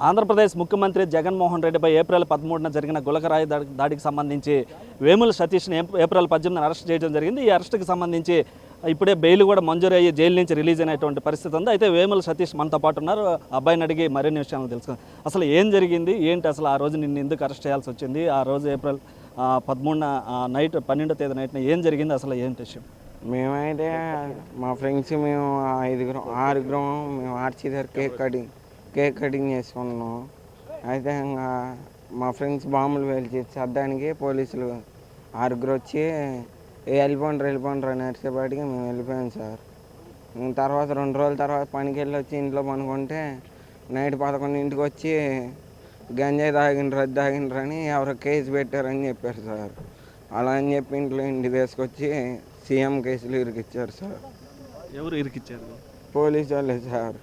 ఆంధ్రప్రదేశ్ ముఖ్యమంత్రి జగన్మోహన్ రెడ్డిపై ఏప్రిల్ 13న జరిగిన గులకరాయి దాడికి సంబంధించి వేముల సతీష్ని ఏప్రిల్ 18న అరెస్ట్ చేయడం జరిగింది. ఈ అరెస్ట్కి సంబంధించి ఇప్పుడే బెయిల్ కూడా మంజూరు అయ్యి జైలు నుంచి రిలీజ్ అయినటువంటి పరిస్థితి ఉంది. అయితే వేముల సతీష్ మనతో పాటు ఉన్నారు. అబ్బాయిని అడిగి మరిన్ని విషయాలు తెలుసుకుందాం. అసలు ఏం జరిగింది, ఏంటి అసలు ఆ రోజు నిన్ను ఎందుకు అరెస్ట్ చేయాల్సి వచ్చింది, ఆ రోజు ఏప్రిల్ 13న నైట్ 12వ తేదీ నైట్న ఏం జరిగింది, అసలు ఏంటి విషయం? మేమైతే మా ఫ్రెండ్స్ మేము ఆరుగురం మేము ఆర్చి దగ్గర కేక్ కటింగ్ చేసుకున్నాం. అయితే ఇంకా మా ఫ్రెండ్స్ బాంబులు పేల్చి సర్దానికి పోలీసులు ఆరుగురు వచ్చి వెళ్ళిపోండ్రు అని అరిసేపాటికి మేము వెళ్ళిపోయాం సార్. తర్వాత 2 రోజుల తర్వాత పనికి వెళ్ళి వచ్చి ఇంట్లో పనుకుంటే నైట్ 11ంటికి వచ్చి గంజాయి తాగిండ్రు అని ఎవరో కేసు పెట్టారని చెప్పారు సార్. అలా అని చెప్పి ఇంటి తీసుకొచ్చి సీఎం కేసులు ఇరికిచ్చారు సార్. ఎవరు ఇరికిచ్చారు? పోలీసు వాళ్ళే సార్.